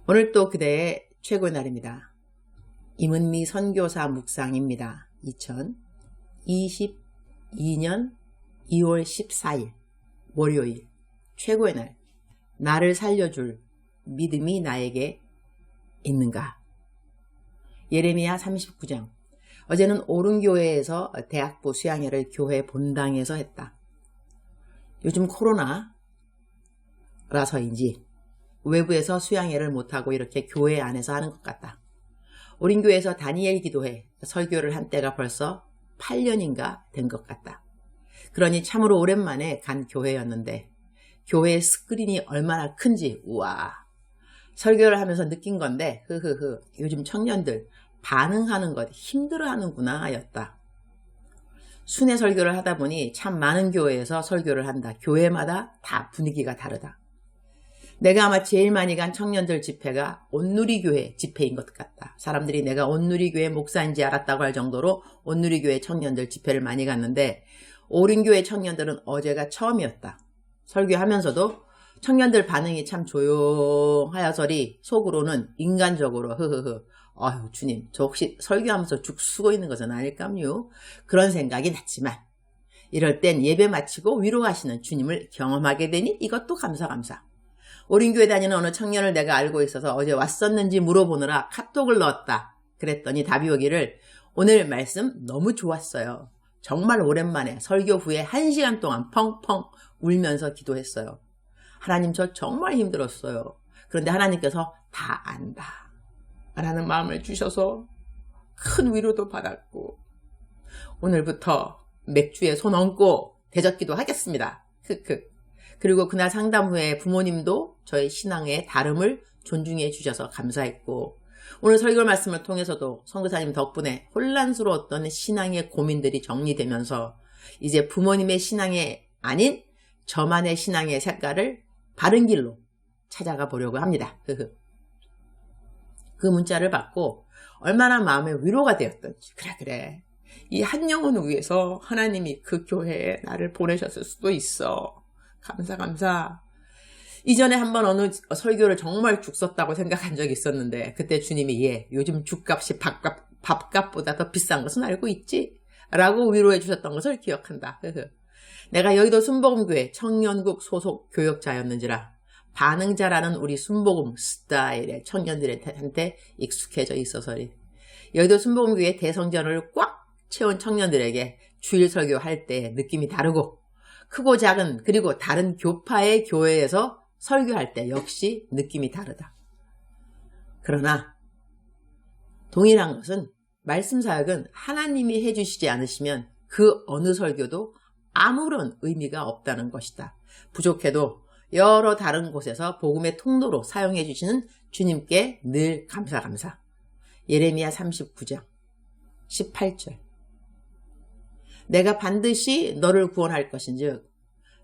오늘 또 그대의 최고의 날입니다. 임은미 선교사 묵상입니다. 2022년 2월 14일 월요일 최고의 날. 나를 살려줄 믿음이 나에게 있는가? 예레미야 39장. 어제는 오른교회에서 대학부 수양회를 교회 본당에서 했다. 요즘 코로나라서인지 외부에서 수양회를 못하고 이렇게 교회 안에서 하는 것 같다. 오린교회에서 다니엘 기도회 설교를 한 때가 벌써 8년인가 된 것 같다. 그러니 참으로 오랜만에 간 교회였는데 교회의 스크린이 얼마나 큰지 우와. 설교를 하면서 느낀 건데 요즘 청년들 반응하는 것 힘들어하는구나 였다. 순회 설교를 하다 보니 참 많은 교회에서 설교를 한다. 교회마다 다 분위기가 다르다. 내가 아마 제일 많이 간 청년들 집회가 온누리교회 집회인 것 같다. 사람들이 내가 온누리교회 목사인지 알았다고 할 정도로 온누리교회 청년들 집회를 많이 갔는데 오린교회 청년들은 어제가 처음이었다. 설교하면서도 청년들 반응이 참 조용하여서리 속으로는 인간적으로 아유 주님 저 혹시 설교하면서 죽 쓰고 있는 것은 아닐까요? 그런 생각이 났지만 이럴 땐 예배 마치고 위로하시는 주님을 경험하게 되니 이것도 감사. 오린교회 다니는 어느 청년을 내가 알고 있어서 어제 왔었는지 물어보느라 카톡을 넣었다. 그랬더니 답이 오기를 오늘 말씀 너무 좋았어요. 정말 오랜만에 설교 후에 1시간 동안 펑펑 울면서 기도했어요. 하나님 저 정말 힘들었어요. 그런데 하나님께서 다 안다 라는 마음을 주셔서 큰 위로도 받았고 오늘부터 맥주에 손 얹고 대적기도 하겠습니다. 그리고 그날 상담 후에 부모님도 저의 신앙의 다름을 존중해 주셔서 감사했고 오늘 설교 말씀을 통해서도 선교사님 덕분에 혼란스러웠던 신앙의 고민들이 정리되면서 이제 부모님의 신앙이 아닌 저만의 신앙의 색깔을 바른 길로 찾아가 보려고 합니다. 그 문자를 받고 얼마나 마음에 위로가 되었던지 그래 이 한 영혼을 위해서 하나님이 그 교회에 나를 보내셨을 수도 있어. 감사. 이전에 한번 어느 설교를 정말 죽 썼다고 생각한 적이 있었는데 그때 주님이 요즘 죽값이 밥값보다 더 비싼 것은 알고 있지? 라고 위로해 주셨던 것을 기억한다. 내가 여의도 순복음교회 청년국 소속 교역자였는지라 반응 잘하는 우리 순복음 스타일의 청년들한테 익숙해져 있어서리 여의도 순복음교회 대성전을 꽉 채운 청년들에게 주일 설교할 때 느낌이 다르고 크고 작은 그리고 다른 교파의 교회에서 설교할 때 역시 느낌이 다르다. 그러나 동일한 것은 말씀 사역은 하나님이 해주시지 않으시면 그 어느 설교도 아무런 의미가 없다는 것이다. 부족해도 여러 다른 곳에서 복음의 통로로 사용해 주시는 주님께 늘 감사. 예레미야 39장 18절. 내가 반드시 너를 구원할 것인즉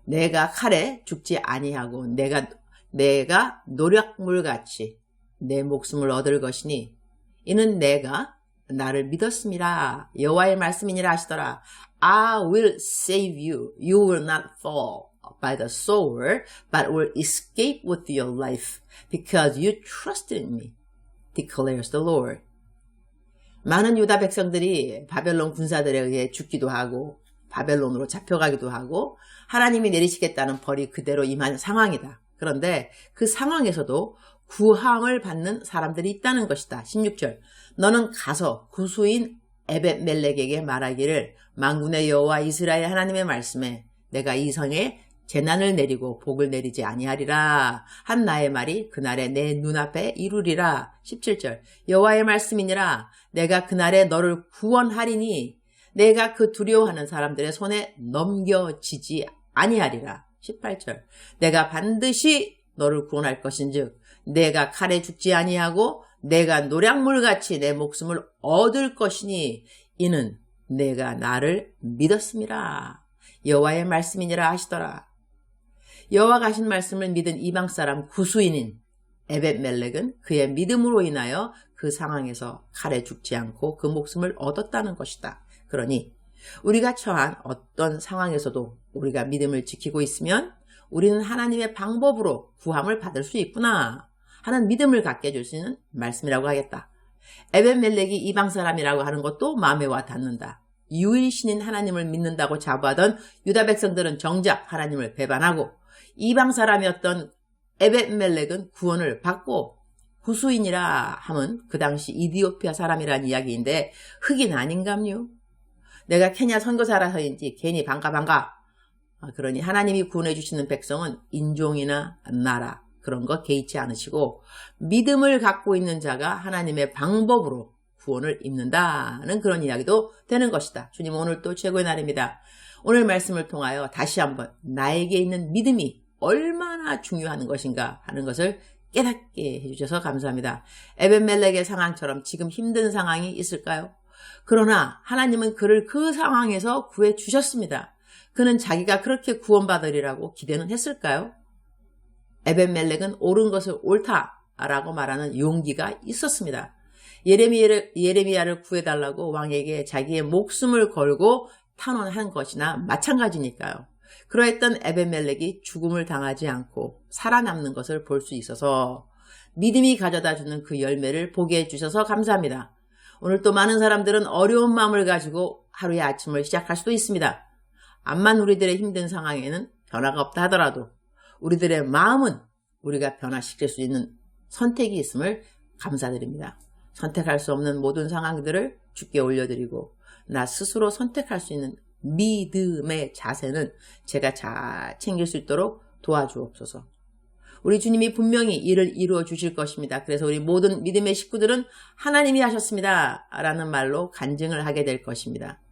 내가 칼에 죽지 아니하고 내가 노략물같이 내 목숨을 얻을 것이니 이는 내가 나를 믿었음이라. 여호와의 말씀이니라 하시더라. I will save you. You will not fall by the sword, but will escape with your life because you trusted in me, declares the Lord. 많은 유다 백성들이 바벨론 군사들에 의해 죽기도 하고 바벨론으로 잡혀가기도 하고 하나님이 내리시겠다는 벌이 그대로 임한 상황이다. 그런데 그 상황에서도 구함을 받는 사람들이 있다는 것이다. 16절. 너는 가서 구수인 에벳멜렉에게 말하기를 만군의 여호와 이스라엘 하나님의 말씀에 내가 이 성에 재난을 내리고 복을 내리지 아니하리라 한 나의 말이 그날에 내 눈앞에 이루리라. 17절. 여호와의 말씀이니라. 내가 그날에 너를 구원하리니 내가 그 두려워하는 사람들의 손에 넘겨지지 아니하리라. 18절. 내가 반드시 너를 구원할 것인즉 내가 칼에 죽지 아니하고 내가 노략물같이 내 목숨을 얻을 것이니 이는 내가 나를 믿었음이라. 여호와의 말씀이니라 하시더라. 여호와가 하신 말씀을 믿은 이방 사람 구수인인 에벳멜렉은 그의 믿음으로 인하여 그 상황에서 칼에 죽지 않고 그 목숨을 얻었다는 것이다. 그러니 우리가 처한 어떤 상황에서도 우리가 믿음을 지키고 있으면 우리는 하나님의 방법으로 구함을 받을 수 있구나. 하는 믿음을 갖게 해줄 수 있는 말씀이라고 하겠다. 에벤멜렉이 이방 사람이라고 하는 것도 마음에 와 닿는다. 유일신인 하나님을 믿는다고 자부하던 유다 백성들은 정작 하나님을 배반하고 이방 사람이었던 에벤멜렉은 구원을 받고 후수인이라 함은 그 당시 이디오피아 사람이라는 이야기인데 흑인 아닌감요? 내가 케냐 선교사라서인지 괜히 반가. 그러니 하나님이 구원해 주시는 백성은 인종이나 나라 그런 거 개의치 않으시고 믿음을 갖고 있는 자가 하나님의 방법으로 구원을 입는다는 그런 이야기도 되는 것이다. 주님 오늘 또 최고의 날입니다. 오늘 말씀을 통하여 다시 한번 나에게 있는 믿음이 얼마나 중요한 것인가 하는 것을 깨닫게 해주셔서 감사합니다. 에벤멜렉의 상황처럼 지금 힘든 상황이 있을까요? 그러나 하나님은 그를 그 상황에서 구해 주셨습니다. 그는 자기가 그렇게 구원받으리라고 기대는 했을까요? 에벤멜렉은 옳은 것을 옳다라고 말하는 용기가 있었습니다. 예레미야를 구해달라고 왕에게 자기의 목숨을 걸고 탄원한 것이나 마찬가지니까요. 그러했던 에벤멜렉이 죽음을 당하지 않고 살아남는 것을 볼 수 있어서 믿음이 가져다주는 그 열매를 보게 해주셔서 감사합니다. 오늘 또 많은 사람들은 어려운 마음을 가지고 하루의 아침을 시작할 수도 있습니다. 암만 우리들의 힘든 상황에는 변화가 없다 하더라도 우리들의 마음은 우리가 변화시킬 수 있는 선택이 있음을 감사드립니다. 선택할 수 없는 모든 상황들을 주께 올려드리고 나 스스로 선택할 수 있는 믿음의 자세는 제가 잘 챙길 수 있도록 도와주옵소서. 우리 주님이 분명히 이를 이루어 주실 것입니다. 그래서 우리 모든 믿음의 식구들은 하나님이 하셨습니다 라는 말로 간증을 하게 될 것입니다.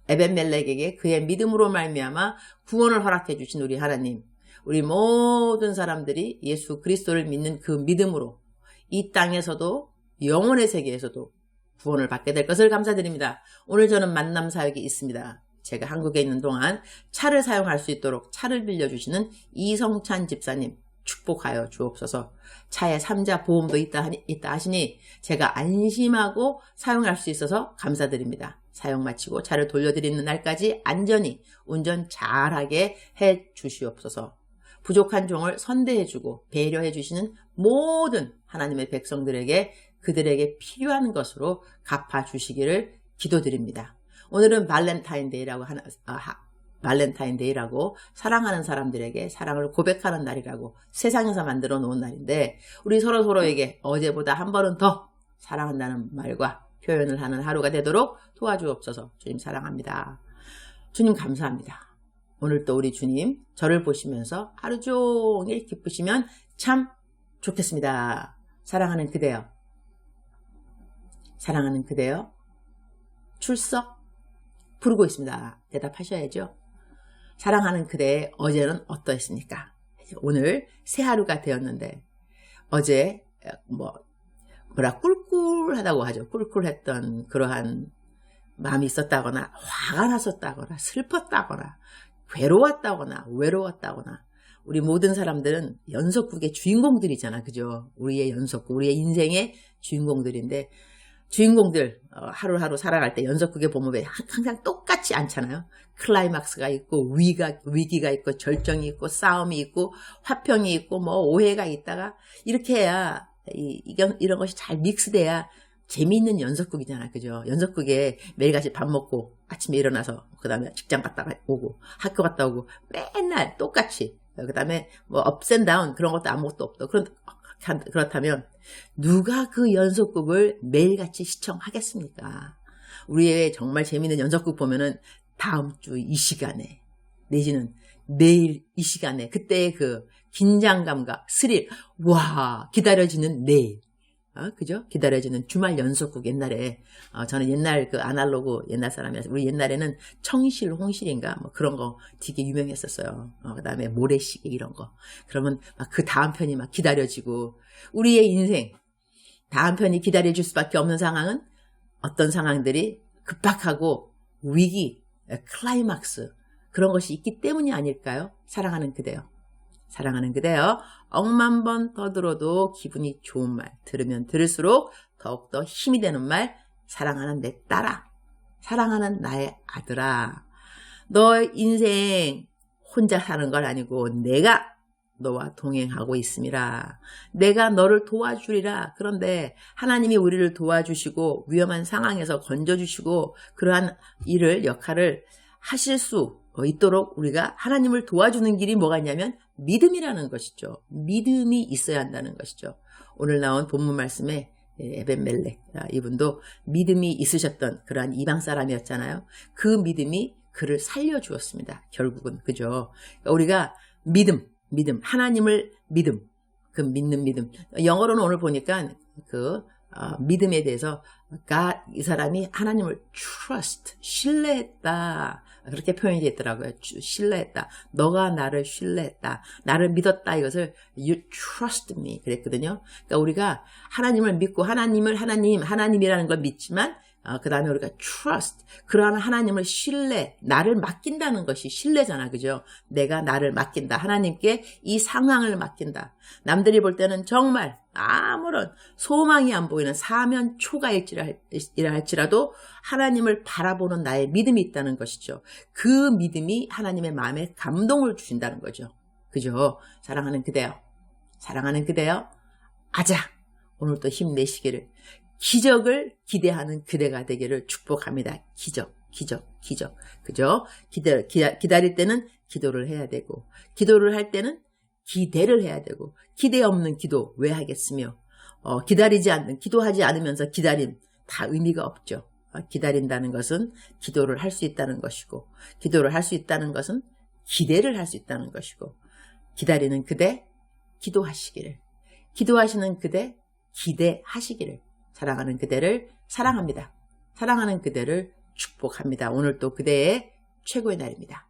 에벤멜렉에게 그의 믿음으로 말미암아 구원을 허락해 주신 우리 하나님, 우리 모든 사람들이 예수 그리스도를 믿는 그 믿음으로 이 땅에서도 영혼의 세계에서도 구원을 받게 될 것을 감사드립니다. 오늘 저는 만남 사역이 있습니다. 제가 한국에 있는 동안 차를 사용할 수 있도록 차를 빌려주시는 이성찬 집사님 축복하여 주옵소서. 차에 3자 보험도 있다 하시니 제가 안심하고 사용할 수 있어서 감사드립니다. 사용 마치고 차를 돌려드리는 날까지 안전히 운전 잘하게 해 주시옵소서. 부족한 종을 선대해주고 배려해 주시는 모든 하나님의 백성들에게 그들에게 필요한 것으로 갚아주시기를 기도드립니다. 오늘은 발렌타인데이라고 사랑하는 사람들에게 사랑을 고백하는 날이라고 세상에서 만들어 놓은 날인데 우리 서로에게 어제보다 한 번은 더 사랑한다는 말과 표현을 하는 하루가 되도록 도와주옵소서. 주님 사랑합니다. 주님 감사합니다. 오늘 또 우리 주님 저를 보시면서 하루 종일 기쁘시면 참 좋겠습니다. 사랑하는 그대여. 사랑하는 그대여. 출석 부르고 있습니다. 대답하셔야죠. 사랑하는 그대 어제는 어떠했습니까? 오늘 새 하루가 되었는데 어제 꿀꿀하다고 하죠. 꿀꿀했던 그러한 마음이 있었다거나 화가 났었다거나 슬펐다거나 괴로웠다거나 외로웠다거나 우리 모든 사람들은 연속극의 주인공들이잖아. 그죠? 우리의 연속극, 우리의 인생의 주인공들인데 주인공들 하루하루 살아갈 때 연속극에 보면 왜 항상 똑같지 않잖아요. 클라이막스가 있고 위기가 있고 절정이 있고 싸움이 있고 화평이 있고 오해가 있다가 이렇게 해야 이런 것이 잘 믹스돼야 재미있는 연속극이잖아. 그죠? 연속극에 매일같이 밥 먹고 아침에 일어나서 그 다음에 직장 갔다가 오고 학교 갔다 오고 맨날 똑같이 그 다음에 업스 앤 다운 그런 것도 아무것도 없고 그렇다면 누가 그 연속극을 매일같이 시청하겠습니까? 우리의 정말 재미있는 연속극 보면은 다음 주 이 시간에 내지는 내일 이 시간에 그때의 그 긴장감과 스릴 기다려지는 내일 그죠? 기다려지는 주말 연속극 옛날에 저는 옛날 그 아날로그 옛날 사람이라서 우리 옛날에는 청실 홍실인가 그런 거 되게 유명했었어요. 그 다음에 모래시계 이런 거 그러면 그 다음 편이 기다려지고 우리의 인생 다음 편이 기다려질 수밖에 없는 상황은 어떤 상황들이 급박하고 위기 클라이막스 그런 것이 있기 때문이 아닐까요? 사랑하는 그대여. 사랑하는 그대여. 억만 번 더 들어도 기분이 좋은 말 들으면 들을수록 더욱더 힘이 되는 말 사랑하는 내 딸아 사랑하는 나의 아들아 너 인생 혼자 사는 건 아니고 내가 너와 동행하고 있음이라. 내가 너를 도와주리라. 그런데 하나님이 우리를 도와주시고 위험한 상황에서 건져주시고 그러한 일을 역할을 하실 수 있도록 우리가 하나님을 도와주는 길이 뭐가 있냐면 믿음이라는 것이죠. 믿음이 있어야 한다는 것이죠. 오늘 나온 본문 말씀에 에벤멜렉 이분도 믿음이 있으셨던 그러한 이방 사람이었잖아요. 그 믿음이 그를 살려주었습니다. 결국은 그죠. 우리가 믿음 하나님을 믿음 그 믿는 믿음 영어로는 오늘 보니까 그 믿음에 대해서 이 사람이 하나님을 trust 신뢰했다 그렇게 표현이 됐더라고요. 신뢰했다. 너가 나를 신뢰했다. 나를 믿었다. 이것을 you trust me 그랬거든요. 그러니까 우리가 하나님을 믿고 하나님이라는 걸 믿지만 그 다음에 우리가 trust 그러한 하나님을 신뢰 나를 맡긴다는 것이 신뢰잖아. 그죠? 내가 나를 맡긴다. 하나님께 이 상황을 맡긴다. 남들이 볼 때는 정말 아무런 소망이 안 보이는 사면초가일지라 할지라도 하나님을 바라보는 나의 믿음이 있다는 것이죠. 그 믿음이 하나님의 마음에 감동을 주신다는 거죠. 그죠? 사랑하는 그대여 아자 오늘도 힘내시기를 기적을 기대하는 그대가 되기를 축복합니다. 기적. 그죠? 기다릴 때는 기도를 해야 되고, 기도를 할 때는 기대를 해야 되고, 기대 없는 기도 왜 하겠으며, 기도하지 않으면서 기다림 다 의미가 없죠. 기다린다는 것은 기도를 할 수 있다는 것이고, 기도를 할 수 있다는 것은 기대를 할 수 있다는 것이고, 기다리는 그대 기도하시기를, 기도하시는 그대 기대하시기를, 사랑하는 그대를 사랑합니다. 사랑하는 그대를 축복합니다. 오늘 또 그대의 최고의 날입니다.